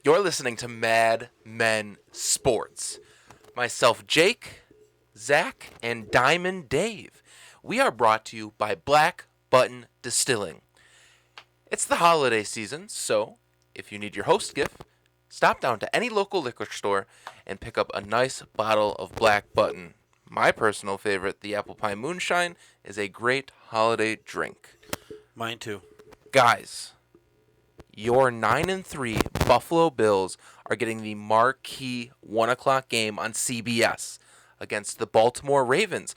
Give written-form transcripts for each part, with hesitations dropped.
You're listening to Mad Men Sports. Myself, Jake, Zach, and Diamond Dave. We are brought to you by Black Button Distilling. It's the holiday season, so if you need your host gift, stop down to any local liquor store and pick up a nice bottle of Black Button. My personal favorite, the Apple Pie Moonshine, is a great holiday drink. Mine too. Guys, your 9-3 Buffalo Bills are getting the marquee 1 o'clock game on CBS against the Baltimore Ravens.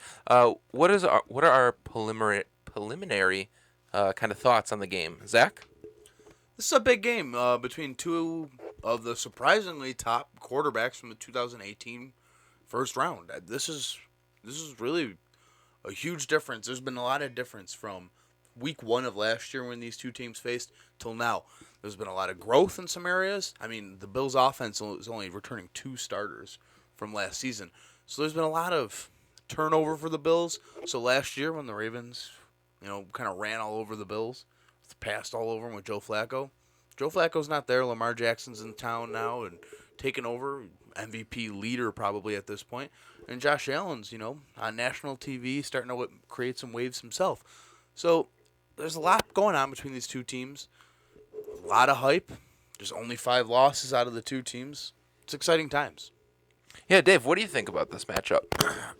What are our preliminary kind of thoughts on the game, Zach? This is a big game between two of the surprisingly top quarterbacks from the 2018 first round. This is really a huge difference. There's been a lot of difference from week one of last year when these two teams faced till now. There's been a lot of growth in some areas. I mean, the Bills' offense is only returning 2 starters from last season. So there's been a lot of turnover for the Bills. So last year when the Ravens, kind of ran all over the Bills, passed all over them with Joe Flacco. Joe Flacco's not there. Lamar Jackson's in town now and taking over, MVP leader probably at this point. And Josh Allen's, on national TV starting to create some waves himself. So there's a lot going on between these two teams. A lot of hype. There's only 5 losses out of the two teams. It's exciting times. Yeah, Dave, what do you think about this matchup?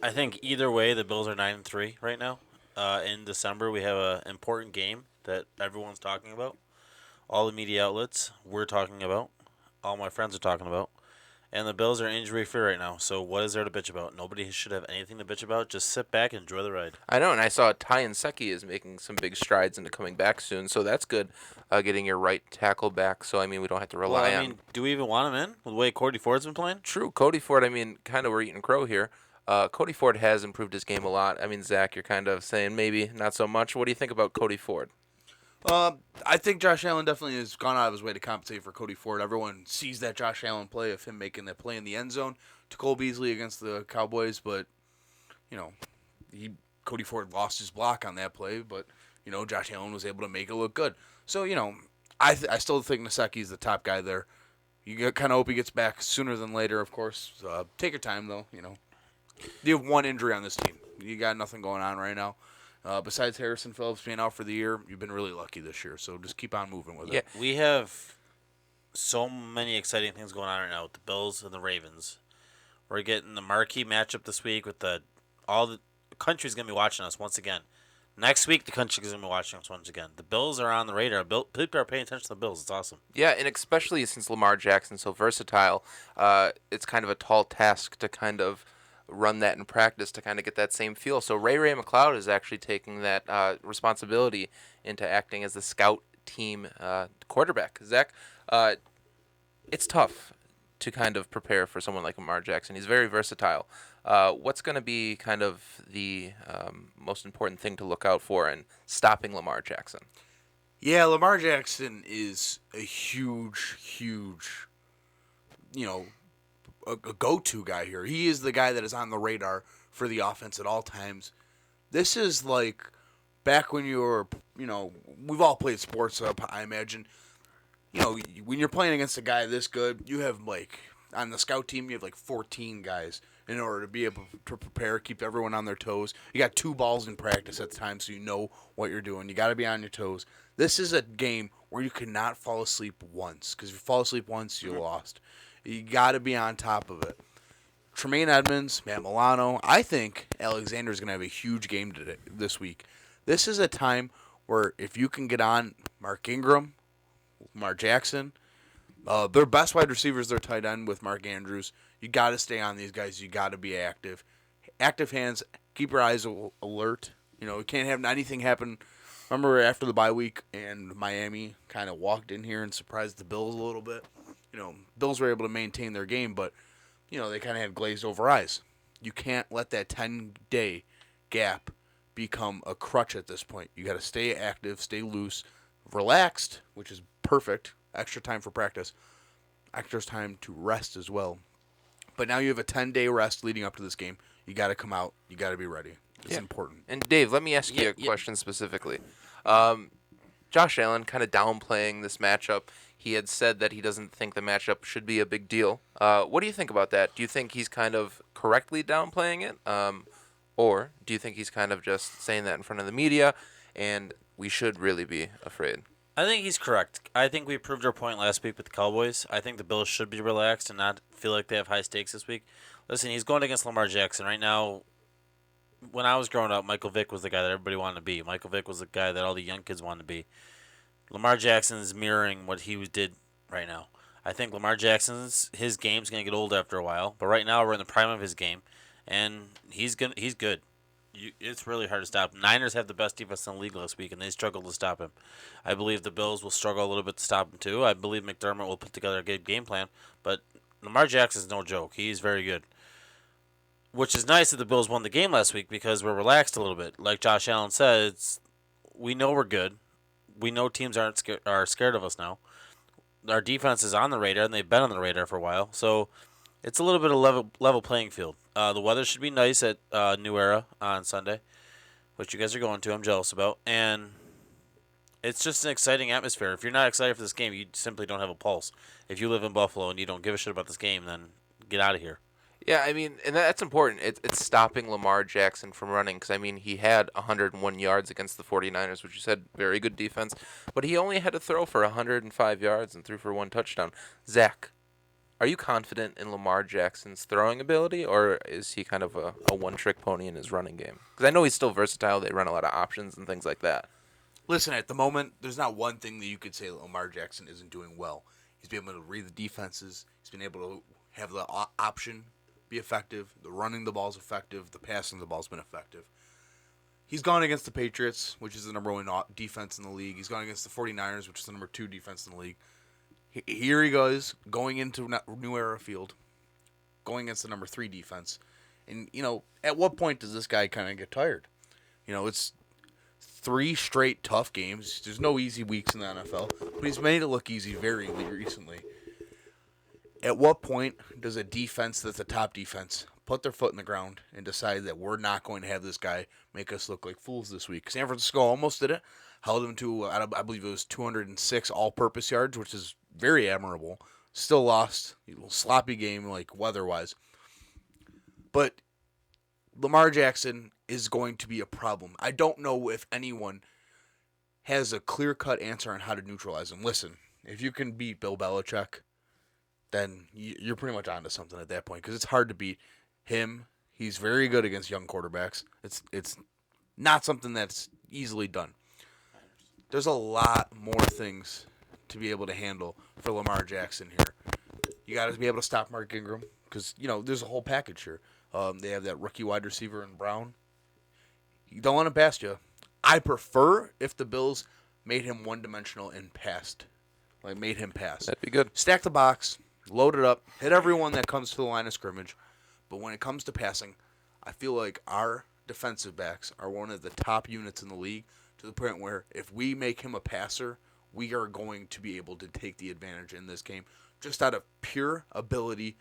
I think either way, the Bills are 9-3 right now. In December, we have an important game that everyone's talking about. All the media outlets we're talking about. All my friends are talking about. And the Bills are injury-free right now, so what is there to bitch about? Nobody should have anything to bitch about. Just sit back and enjoy the ride. I know, and I saw Ty Nsekhe is making some big strides into coming back soon, so that's good, getting your right tackle back. So, we don't have to rely on... do we even want him in with the way Cody Ford's been playing? True. Cody Ford, kind of we're eating crow here. Cody Ford has improved his game a lot. Zach, you're kind of saying maybe not so much. What do you think about Cody Ford? I think Josh Allen definitely has gone out of his way to compensate for Cody Ford. Everyone sees that Josh Allen play of him making that play in the end zone to Cole Beasley against the Cowboys, but Cody Ford lost his block on that play, but Josh Allen was able to make it look good. So I still think Nsekhe's the top guy there. You kind of hope he gets back sooner than later, of course. Take your time though. You have one injury on this team. You got nothing going on right now. Besides Harrison Phillips being out for the year, you've been really lucky this year. So just keep on moving with it. Yeah, we have so many exciting things going on right now with the Bills and the Ravens. We're getting the marquee matchup this week with all the country's going to be watching us once again. Next week, the country's going to be watching us once again. The Bills are on the radar. People are paying attention to the Bills. It's awesome. Yeah, and especially since Lamar Jackson's so versatile, it's kind of a tall task to kind of run that in practice to kind of get that same feel. So Ray McLeod is actually taking that responsibility into acting as the scout team quarterback. Zach, it's tough to kind of prepare for someone like Lamar Jackson. He's very versatile. What's going to be kind of the most important thing to look out for in stopping Lamar Jackson? Yeah, Lamar Jackson is a huge, a go-to guy here. He is the guy that is on the radar for the offense at all times. This is like back when you were, we've all played sports, I imagine. When you're playing against a guy this good, you have on the scout team, you have 14 guys in order to be able to prepare, keep everyone on their toes. You got 2 balls in practice at the time, so you know what you're doing. You got to be on your toes. This is a game where you cannot fall asleep once, because if you fall asleep once, you're lost. You got to be on top of it. Tremaine Edmonds, Matt Milano. I think Alexander's going to have a huge game this week. This is a time where if you can get on Mark Ingram, Lamar Jackson, their best wide receivers, their tight end with Mark Andrews. You got to stay on these guys. You got to be active. Active hands. Keep your eyes alert. You can't have anything happen. Remember after the bye week and Miami kind of walked in here and surprised the Bills a little bit. Bills were able to maintain their game, but, they kind of had glazed over eyes. You can't let that 10-day gap become a crutch at this point. You got to stay active, stay loose, relaxed, which is perfect. Extra time for practice. Extra time to rest as well. But now you have a 10-day rest leading up to this game. You got to come out. You got to be ready. It's important. And Dave, let me ask you a question specifically. Josh Allen kind of downplaying this matchup. he had said that he doesn't think the matchup should be a big deal. What do you think about that? Do you think he's kind of correctly downplaying it? Or do you think he's kind of just saying that in front of the media and we should really be afraid? I think he's correct. I think we proved our point last week with the Cowboys. I think the Bills should be relaxed and not feel like they have high stakes this week. Listen, he's going against Lamar Jackson right now. When I was growing up, Michael Vick was the guy that everybody wanted to be. Michael Vick was the guy that all the young kids wanted to be. Lamar Jackson is mirroring what he did right now. I think Lamar Jackson's his game's gonna get old after a while, but right now we're in the prime of his game, and he's good. It's really hard to stop. Niners have the best defense in the league last week, and they struggled to stop him. I believe the Bills will struggle a little bit to stop him too. I believe McDermott will put together a good game plan, but Lamar Jackson's no joke. He's very good. Which is nice that the Bills won the game last week because we're relaxed a little bit. Like Josh Allen said, we know we're good. We know teams are scared of us now. Our defense is on the radar, and they've been on the radar for a while. So it's a little bit of level playing field. The weather should be nice at New Era on Sunday, which you guys are going to. I'm jealous about. And it's just an exciting atmosphere. If you're not excited for this game, you simply don't have a pulse. If you live in Buffalo and you don't give a shit about this game, then get out of here. Yeah, I mean, and that's important. It's stopping Lamar Jackson from running because, I mean, he had 101 yards against the 49ers, which you said, very good defense. But he only had to throw for 105 yards and threw for 1 touchdown. Zach, are you confident in Lamar Jackson's throwing ability, or is he kind of a one-trick pony in his running game? Because I know he's still versatile. They run a lot of options and things like that. Listen, at the moment, there's not one thing that you could say that Lamar Jackson isn't doing well. He's been able to read the defenses. He's been able to have the option be effective. The running the ball's effective. The passing the ball's been effective. He's gone against the Patriots, which is the number 1 defense in the league. He's gone against the 49ers, which is the number 2 defense in the league. Here he goes, going into New Era Field, going against the number 3 defense. And, at what point does this guy kind of get tired? It's 3 straight tough games. There's no easy weeks in the NFL, but he's made it look easy very recently. At what point does a defense that's a top defense put their foot in the ground and decide that we're not going to have this guy make us look like fools this week? San Francisco almost did it. Held him to, I believe it was 206 all-purpose yards, which is very admirable. Still lost. A little sloppy game, like weather-wise. But Lamar Jackson is going to be a problem. I don't know if anyone has a clear-cut answer on how to neutralize him. Listen, if you can beat Bill Belichick, then you're pretty much onto something at that point because it's hard to beat him. He's very good against young quarterbacks. It's not something that's easily done. There's a lot more things to be able to handle for Lamar Jackson here. You got to be able to stop Mark Ingram because, there's a whole package here. They have that rookie wide receiver in Brown. You don't want him past you. I prefer if the Bills made him one-dimensional and passed. Like, made him pass. That'd be good. Stack the box. Load it up, hit everyone that comes to the line of scrimmage. But when it comes to passing, I feel like our defensive backs are one of the top units in the league to the point where if we make him a passer, we are going to be able to take the advantage in this game just out of pure ability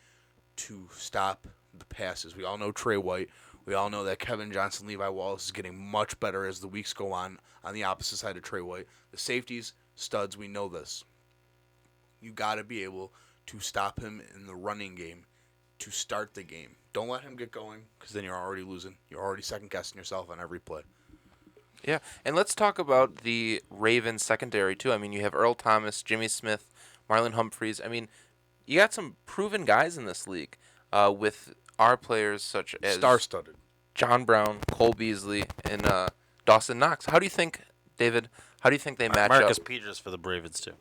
to stop the passes. We all know Trey White. We all know that Kevin Johnson, Levi Wallace is getting much better as the weeks go on the opposite side of Trey White. The safeties, studs, we know this. You got to be able to stop him in the running game to start the game. Don't let him get going because then you're already losing. You're already second-guessing yourself on every play. Yeah, and let's talk about the Ravens secondary, too. I mean, you have Earl Thomas, Jimmy Smith, Marlon Humphreys. I mean, you got some proven guys in this league with our players such as Star-studded. John Brown, Cole Beasley, and Dawson Knox. How do you think, David, they match Marcus up? Peters for the Ravens, too.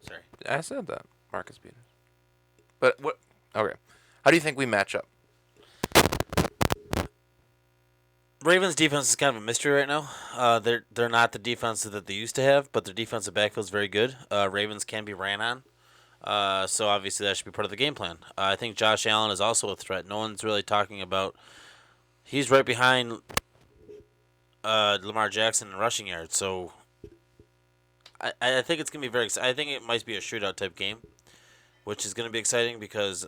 Sorry. I said that. Marcus Peters. But what? Okay. How do you think we match up? Ravens defense is kind of a mystery right now. They're not the defense that they used to have, but their defensive backfield is very good. Ravens can be ran on, so obviously that should be part of the game plan. I think Josh Allen is also a threat. No one's really talking about. He's right behind Lamar Jackson in rushing yards, so I think it's gonna be very. I think it might be a shootout type game, which is gonna be exciting because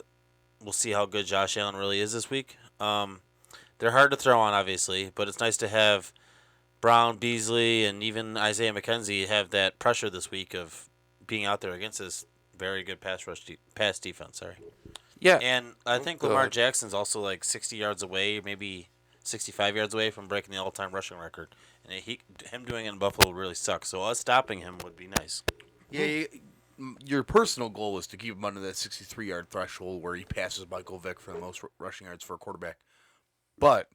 we'll see how good Josh Allen really is this week. They're hard to throw on, obviously, but it's nice to have Brown, Beasley, and even Isaiah McKenzie have that pressure this week of being out there against this very good pass defense. Sorry. Yeah. And I think Go Lamar ahead. Jackson's also like 60 yards away, maybe 65 yards away from breaking the all-time rushing record. And him doing it in Buffalo really sucks. So us stopping him would be nice. Yeah, your personal goal is to keep him under that 63-yard threshold where he passes Michael Vick for the most rushing yards for a quarterback. But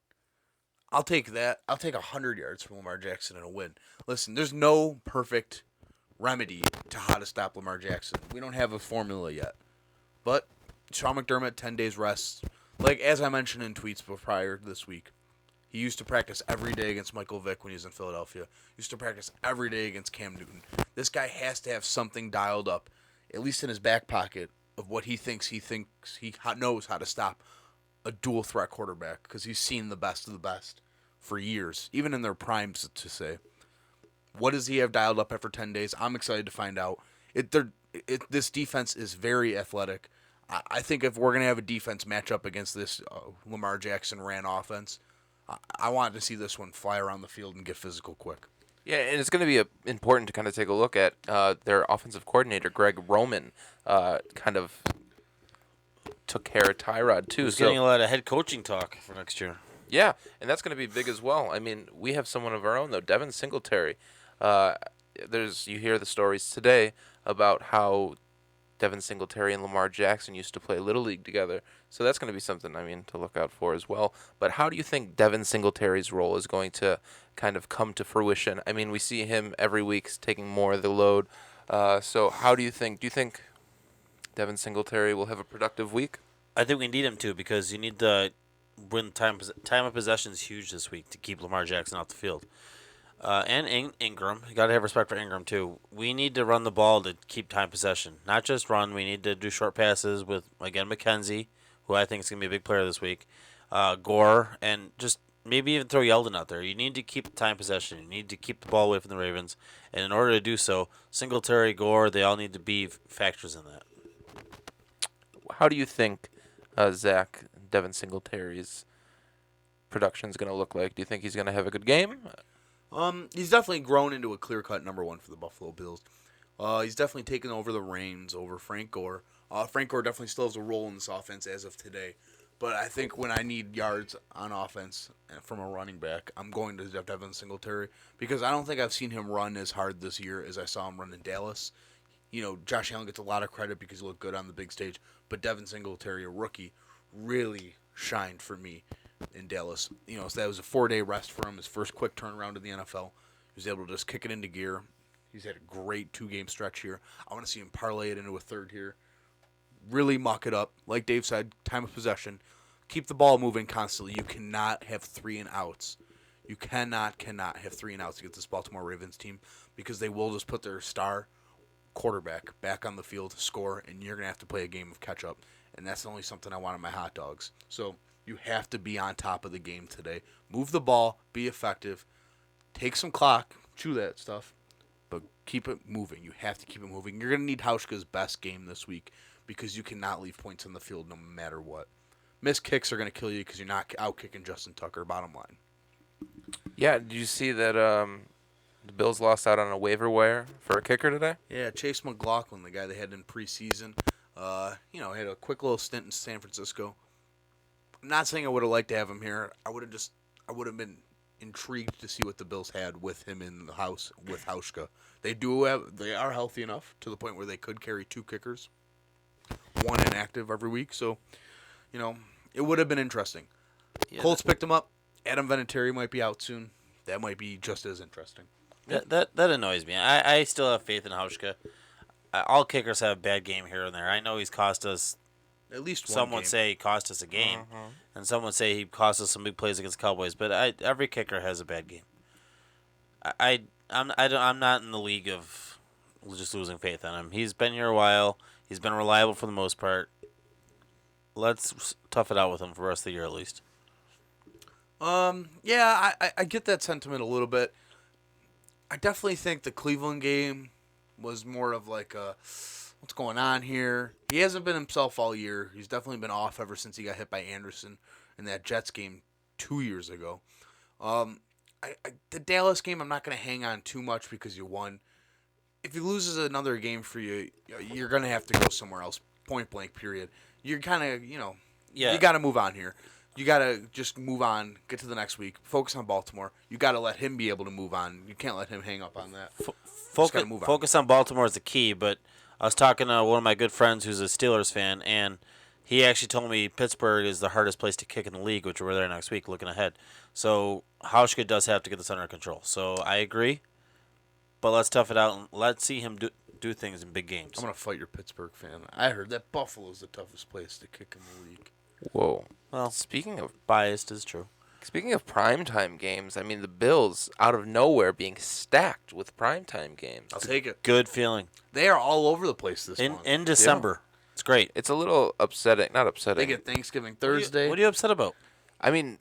I'll take that. I'll take 100 yards from Lamar Jackson in a win. Listen, there's no perfect remedy to how to stop Lamar Jackson. We don't have a formula yet. But Sean McDermott, 10 days rest. Like, as I mentioned in tweets prior this week, he used to practice every day against Michael Vick when he was in Philadelphia. He used to practice every day against Cam Newton. This guy has to have something dialed up, at least in his back pocket, of what he thinks he knows how to stop a dual threat quarterback, because he's seen the best of the best for years, even in their primes, to say. What does he have dialed up after 10 days? I'm excited to find out. This defense is very athletic. I think if we're going to have a defense matchup against this Lamar Jackson ran offense, I want to see this one fly around the field and get physical quick. Yeah, and it's going to be important to kind of take a look at their offensive coordinator, Greg Roman, kind of took care of Tyrod, too. He's getting a lot of head coaching talk for next year. Yeah, and that's going to be big as well. I mean, we have someone of our own, though, Devin Singletary. You hear the stories today about how Devin Singletary and Lamar Jackson used to play Little League together. So that's going to be something, to look out for as well. But how do you think Devin Singletary's role is going to kind of come to fruition? I mean, we see him every week taking more of the load. So how do you think Devin Singletary will have a productive week? I think we need him to, because you need to win time of possession is huge this week to keep Lamar Jackson off the field. And Ingram. You got to have respect for Ingram, too. We need to run the ball to keep time possession. Not just run. We need to do short passes with, again, McKenzie, who I think is going to be a big player this week, Gore, and just maybe even throw Yeldon out there. You need to keep time possession. You need to keep the ball away from the Ravens. And in order to do so, Singletary, Gore, they all need to be factors in that. How do you think, Zach, Devin Singletary's production is going to look like? Do you think he's going to have a good game? He's definitely grown into a clear-cut number one for the Buffalo Bills. He's definitely taken over the reins over Frank Gore. Frank Gore definitely still has a role in this offense as of today. But I think when I need yards on offense from a running back, I'm going to Devin Singletary, because I don't think I've seen him run as hard this year as I saw him run in Dallas. You know, Josh Allen gets a lot of credit because he looked good on the big stage, but Devin Singletary, a rookie, really shined for me in Dallas. You know, so that was a 4-day rest for him, his first quick turnaround in the NFL. He was able to just kick it into gear. He's had a great 2-game stretch here. I want to see him parlay it into a third here. Really muck it up. Like Dave said, time of possession. Keep the ball moving constantly. You cannot have 3 and outs. You cannot have 3 and outs against this Baltimore Ravens team, because they will just put their star quarterback back on the field to score, and you're going to have to play a game of catch-up. And that's only something I want in my hot dogs. So you have to be on top of the game today. Move the ball. Be effective. Take some clock. Chew that stuff. But keep it moving. You have to keep it moving. You're going to need Hauschka's best game this week, because you cannot leave points on the field no matter what. Missed kicks are going to kill you because you're not out-kicking Justin Tucker, bottom line. Yeah, did you see that the Bills lost out on a waiver wire for a kicker today? Yeah, Chase McLaughlin, the guy they had in preseason, had a quick little stint in San Francisco. I'm not saying I would have liked to have him here. I would have been intrigued to see what the Bills had with him in the house with Hauschka. They are healthy enough to the point where they could carry 2 kickers, 1 inactive every week. So, it would have been interesting. Yeah, Colts picked him up. Adam Vinatieri might be out soon. That might be just as interesting. That annoys me. I still have faith in Hauschka. All kickers have a bad game here and there. I know he's cost us. At least one some game. would say he cost us a game, and some would say he cost us some big plays against Cowboys. But every kicker has a bad game. I'm not in the league of just losing faith in him. He's been here a while. He's been reliable for the most part. Let's tough it out with him for the rest of the year at least. Yeah, I get that sentiment a little bit. I definitely think the Cleveland game was more of like what's going on here? He hasn't been himself all year. He's definitely been off ever since he got hit by Anderson in that Jets game 2 years ago. The Dallas game, I'm not going to hang on too much because you won. if he loses another game for you, you're gonna have to go somewhere else. Point blank. Period. You're kind of Yeah. You got to move on here. You got to just move on. Get to the next week. Focus on Baltimore. You got to let him be able to move on. You can't let him hang up on that. gotta move on. Focus on Baltimore is the key. But I was talking to one of my good friends who's a Steelers fan, and he actually told me Pittsburgh is the hardest place to kick in the league, which we're there next week looking ahead. So Hauschka does have to get this under control. So I agree. But let's tough it out and let's see him do things in big games. I'm gonna fight your Pittsburgh fan. I heard that Buffalo's the toughest place to kick in the league. Whoa. Well, Speaking of biased is true. primetime games, I mean the Bills out of nowhere being stacked with primetime games. I'll take it. Good feeling. They are all over the place this In month. in December. It's great. It's a little upsetting, not upsetting. They get Thanksgiving Thursday. What are you upset about? I mean,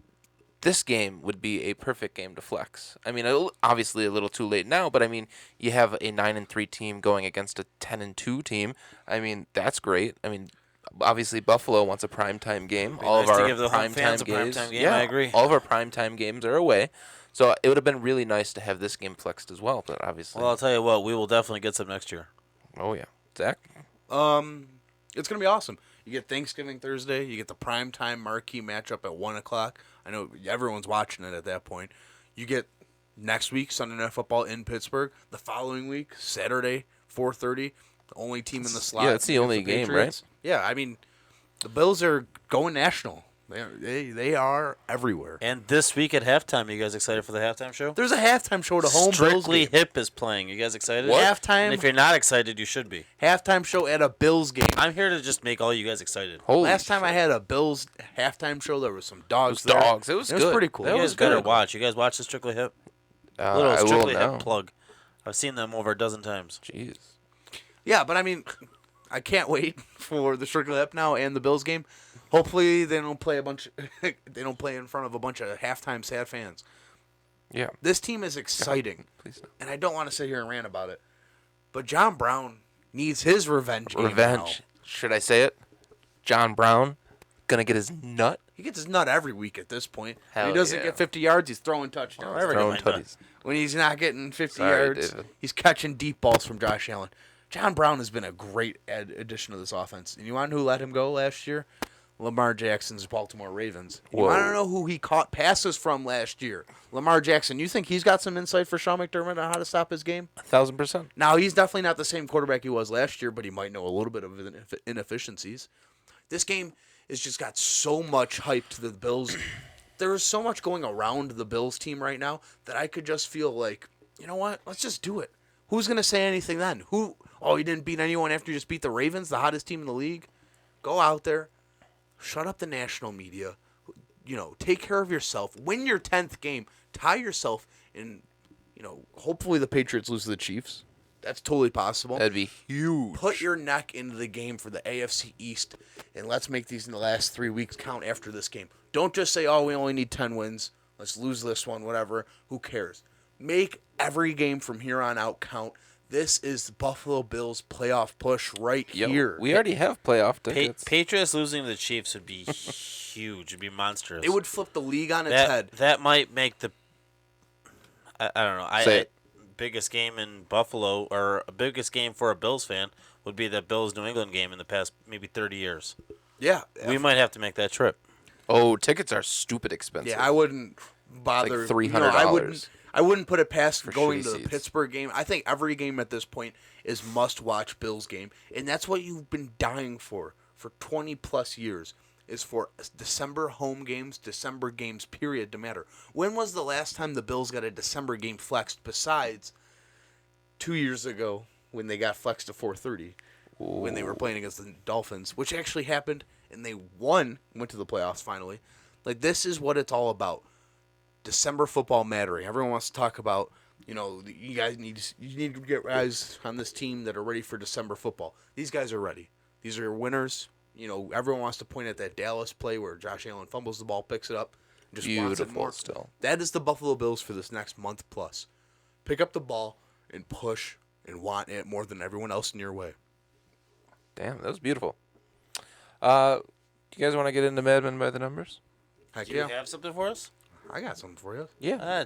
this game would be a perfect game to flex. I mean, obviously a little too late now, but I mean, you have a 9-3 team going against a 10-2 team. I mean, that's great. I mean, obviously Buffalo wants a primetime game. Be All nice of to our give the home fans a games, primetime game, yeah, I agree. All of our primetime games are away, so it would have been really nice to have this game flexed as well. But obviously, Well, I'll tell you what, we will definitely get some next year. oh yeah, Zach. It's gonna be awesome. You get Thanksgiving Thursday. You get the primetime marquee matchup at 1:00. I know everyone's watching it at that point. You get next week Sunday Night Football in Pittsburgh. The following week Saturday 4:30. The only team in the slot. Yeah, it's the against only game, right? Patriots. Yeah, I mean, the Bills are going national. They are everywhere. And this week at halftime, you guys excited for the halftime show? There's a halftime show at a home Bills Strictly game. Hip is playing. You guys excited? What? And Halftime if you're not excited, you should be. halftime show at a Bills game. I'm here to just make all you guys excited. Holy Last time I shit. had a Bills halftime show, there was some dogs. It was there. dogs. It was good. pretty cool. You That guys was better good. watch. You guys watch the Strictly Hip? I Little will Strictly now. Hip plug. I've seen them over a dozen times. Jeez. Yeah, but I mean, I can't wait for the Strictly Hip now and the Bills game. Hopefully, they don't play they don't play in front of a bunch of halftime sad fans. Yeah. This team is exciting, Please don't. and I don't want to sit here and rant about it. But John Brown needs his revenge. game Revenge. now. Should I say it? John Brown gonna get his nut. He gets his nut every week at this point. When Hell he doesn't yeah. get 50 yards, he's throwing touchdowns. Never get Throwing my nut. tutties. When he's not getting 50 Sorry, yards, David. he's catching deep balls from Josh Allen. John Brown has been a great addition to this offense. And you want to know who let him go last year? Lamar Jackson's Baltimore Ravens. You Whoa. want to know who he caught passes from last year? Lamar Jackson. You think he's got some insight for Sean McDermott on how to stop his game? 1,000%. Now, he's definitely not the same quarterback he was last year, but he might know a little bit of inefficiencies. This game has just got so much hype to the Bills. There is so much going around the Bills team right now that I could just feel like, you know what? Let's just do it. Who's going to say anything then? Oh, you didn't beat anyone after you just beat the Ravens, the hottest team in the league? Go out there. Shut up the national media. Take care of yourself. Win your 10th game. Tie yourself in, hopefully the Patriots lose to the Chiefs. That's totally possible. That'd be huge. Put your neck into the game for the AFC East, and let's make these in the last 3 weeks count after this game. Don't just say, oh, we only need 10 wins. Let's lose this one, whatever. Who cares? Make every game from here on out count. This is the Buffalo Bills playoff push right Yo, here. we already have playoff tickets. Patriots losing to the Chiefs would be huge. It'd be monstrous. It would flip the league on its head. That might make the. I don't know. Say it. Biggest game in Buffalo, or a biggest game for a Bills fan, would be the Bills New England game in the past maybe 30 years. Yeah. We might have to make that trip. Oh, tickets are stupid expensive. Yeah, I wouldn't bother. $300. I wouldn't put it past For going shitty to the seats. Pittsburgh game. I think every game at this point is must-watch Bills game, and that's what you've been dying for 20-plus years, is for December home games, December games, period, to matter. When was the last time the Bills got a December game flexed besides 2 years ago when they got flexed to 4:30 when they were playing against the Dolphins, which actually happened, and they went to the playoffs finally. Like, this is what it's all about. December football mattering. Everyone wants to talk about, you need to get guys on this team that are ready for December football. These guys are ready. These are winners. Everyone wants to point at that Dallas play where Josh Allen fumbles the ball, picks it up, and just wants it Beautiful more. still. That is the Buffalo Bills for this next month plus. Pick up the ball and push and want it more than everyone else in your way. Damn, that was beautiful. Do you guys want to get into Madmen by the numbers? Heck Do you yeah. have something for us? I got something for you. Yeah.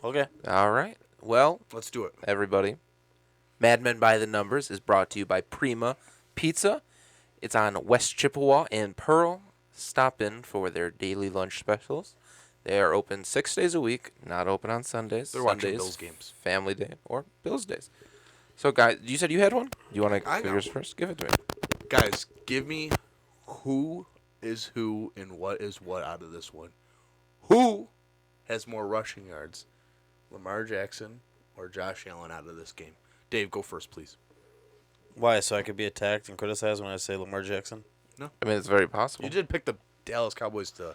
Okay. All right. Well, Let's do it. everybody, Mad Men by the Numbers is brought to you by Prima Pizza. It's on West Chippewa and Pearl. Stop in for their daily lunch specials. They are open 6 days a week, not open on Sundays. They're watching Sundays, Bills games. Family Day, or Bills days. So, guys, you said you had one? You want to I give know. yours first? Give it to me. Guys, give me who is who and what is what out of this one. Who has more rushing yards, Lamar Jackson or Josh Allen out of this game? Dave, go first, please. Why? So I could be attacked and criticized when I say Lamar Jackson? I mean, it's very possible. You did pick the Dallas Cowboys to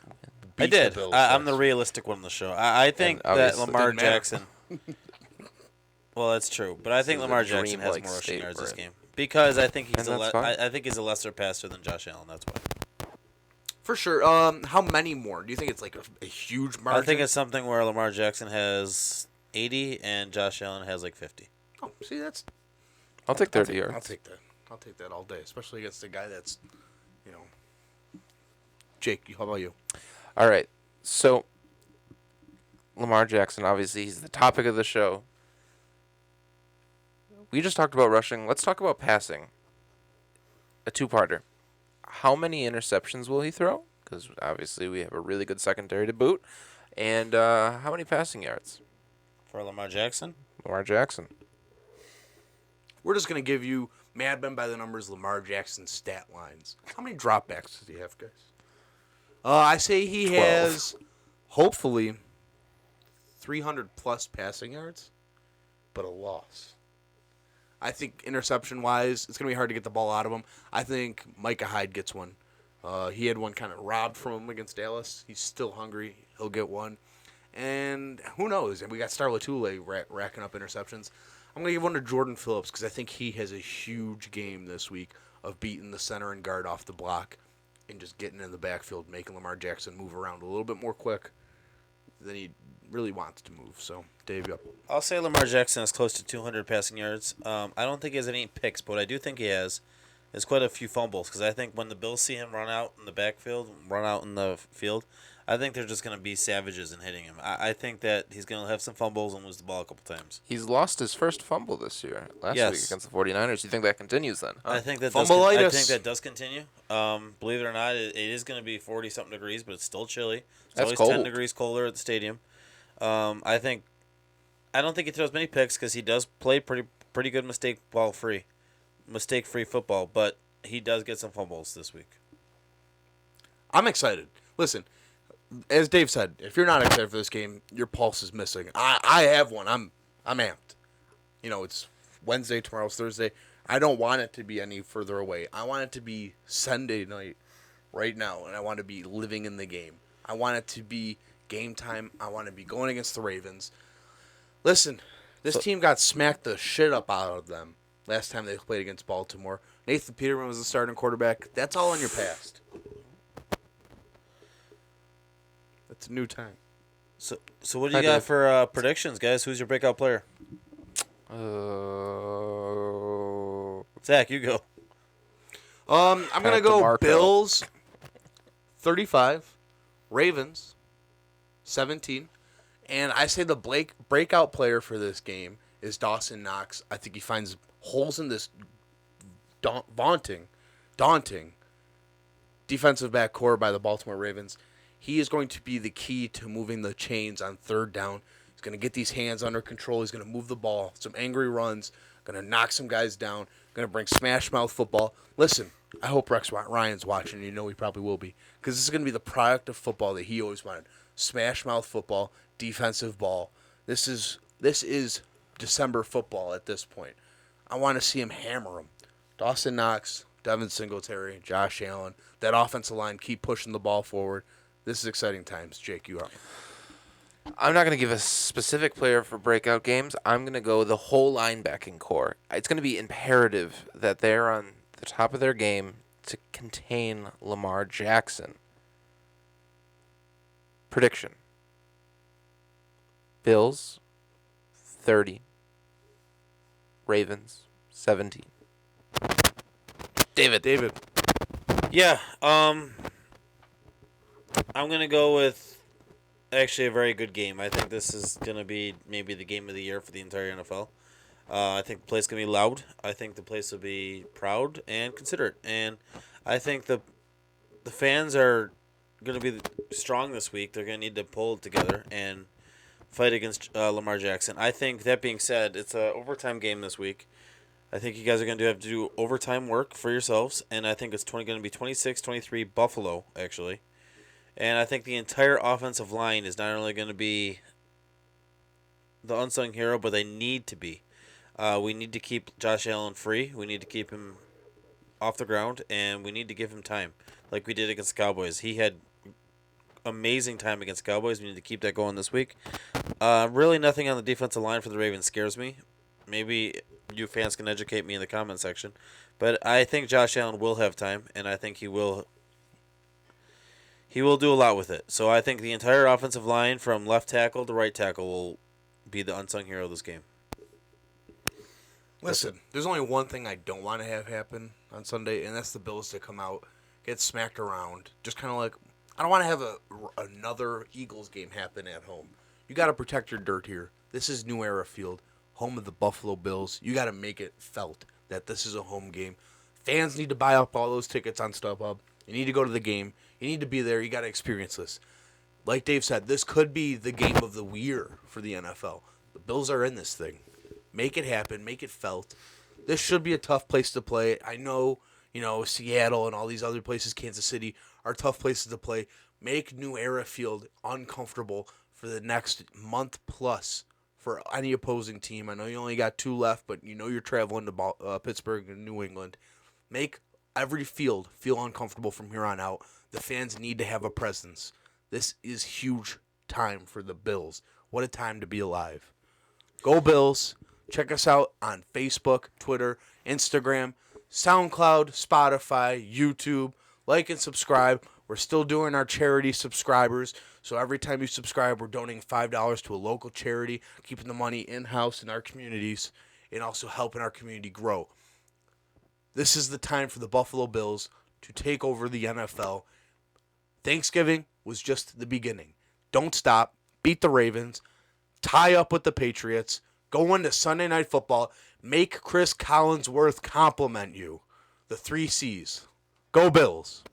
I beat did. the Bills. I'm the last realistic one on the show. I think And that obviously- Lamar Didn't matter. Jackson. Well, that's true, but I think is a Lamar Jackson has dreamlike more rushing state yards we're this in. game because I think he's And that's fine. I think he's a lesser passer than Josh Allen. That's why. For sure. How many more? Do you think it's like a huge margin? I think it's something where Lamar Jackson has 80 and Josh Allen has like 50. Oh, see, that's. I'll take 30 yards. I'll take that. I'll take that all day, especially against a guy that's, you know. Jake, how about you? All right. So, Lamar Jackson, obviously, he's the topic of the show. We just talked about rushing. Let's talk about passing. A two-parter. How many interceptions will he throw? Because obviously we have a really good secondary to boot. And how many passing yards? For Lamar Jackson? Lamar Jackson. We're just gonna give you Mad Men by the Numbers Lamar Jackson stat lines. How many dropbacks does he have, guys? I say he 12. has, hopefully, 300 plus passing yards, but a loss. I think interception-wise, it's going to be hard to get the ball out of him. I think Micah Hyde gets one. He had one kind of robbed from him against Dallas. He's still hungry. He'll get one. And who knows? And we got Star Latule racking up interceptions. I'm going to give one to Jordan Phillips because I think he has a huge game this week of beating the center and guard off the block and just getting in the backfield, making Lamar Jackson move around a little bit more quick than he really wants to move. So, Dave, you up. I'll say Lamar Jackson is close to 200 passing yards. I don't think he has any picks, but what I do think he has is quite a few fumbles because I think when the Bills see him run out in the backfield, run out in the field, I think they're just going to be savages in hitting him. I think that he's going to have some fumbles and lose the ball a couple times. He's lost his first fumble this year, last Yes. week against the 49ers. You think that continues then? Huh? I think that Fumbleitis. does continue. Believe it or not, it is going to be 40-something degrees, but it's still chilly. It's That's always 10 cold. degrees colder at the stadium. I don't think he throws many picks because he does play pretty good mistake free football, but he does get some fumbles this week. I'm excited. Listen, as Dave said, if you're not excited for this game, your pulse is missing. I have one. I'm amped. You know, it's Wednesday, tomorrow's Thursday. I don't want it to be any further away. I want it to be Sunday night right now, and I want to be living in the game. I want it to be game time. I want to be going against the Ravens. Listen, this team got smacked the shit up out of them last time they played against Baltimore. Nathan Peterman was the starting quarterback. That's all in your past. It's a new time. So what do you Hi, got Dave. for predictions, guys? Who's your breakout player? Zach, you go. I'm gonna Pat go DeMarco. Bills 35, Ravens 17, and I say the breakout player for this game is Dawson Knox. I think he finds holes in this daunting defensive back core by the Baltimore Ravens. He is going to be the key to moving the chains on third down. He's going to get these hands under control. He's going to move the ball, some angry runs, going to knock some guys down, going to bring smash mouth football. Listen, I hope Rex Ryan's watching. You know he probably will be, because this is going to be the product of football that he always wanted. Smash mouth football, defensive ball. This is December football at this point. I want to see him hammer him. Dawson Knox, Devin Singletary, Josh Allen, that offensive line keep pushing the ball forward. This is exciting times. Jake, you are. I'm not going to give a specific player for breakout games. I'm going to go the whole linebacking core. It's going to be imperative that they're on the top of their game to contain Lamar Jackson. Prediction. Bills 30. Ravens 17. David. Yeah, I'm gonna go with actually a very good game. I think this is gonna be maybe the game of the year for the entire NFL. I think the place can be loud. I think the place will be proud and considerate, and I think the fans are going to be strong this week. They're going to need to pull it together and fight against Lamar Jackson. I think that being said, it's a overtime game this week. I think you guys are going to have to do overtime work for yourselves, and I think it's going to be 26-23 Buffalo, actually. And I think the entire offensive line is not only going to be the unsung hero, but they need to be. We need to keep Josh Allen free. We need to keep him off the ground, and we need to give him time, like we did against the Cowboys. He had amazing time against the Cowboys. We need to keep that going this week. Really, nothing on the defensive line for the Ravens scares me. Maybe you fans can educate me in the comment section, but I think Josh Allen will have time, and I think he will do a lot with it. So I think the entire offensive line from left tackle to right tackle will be the unsung hero of this game. Listen, there's only one thing I don't want to have happen on Sunday, and that's the Bills to come out, get smacked around. Just kind of like, I don't want to have another Eagles game happen at home. You got to protect your dirt here. This is New Era Field, home of the Buffalo Bills. You got to make it felt that this is a home game. Fans need to buy up all those tickets on StubHub. You need to go to the game. You need to be there. You got to experience this. Like Dave said, this could be the game of the year for the NFL. The Bills are in this thing. Make it happen. Make it felt. This should be a tough place to play. I know, Seattle and all these other places, Kansas City, are tough places to play. Make New Era Field uncomfortable for the next month plus for any opposing team. I know you only got 2 left, but you're traveling to Pittsburgh and New England. Make every field feel uncomfortable from here on out. The fans need to have a presence. This is huge time for the Bills. What a time to be alive. Go Bills. Check us out on Facebook, Twitter, Instagram, SoundCloud, Spotify, YouTube. Like and subscribe. We're still doing our charity subscribers. So every time you subscribe, we're donating $5 to a local charity, keeping the money in-house in our communities, and also helping our community grow. This is the time for the Buffalo Bills to take over the NFL. Thanksgiving was just the beginning. Don't stop. Beat the Ravens. Tie up with the Patriots. Go into Sunday Night Football. Make Chris Collinsworth compliment you. The 3 C's. Go Bills.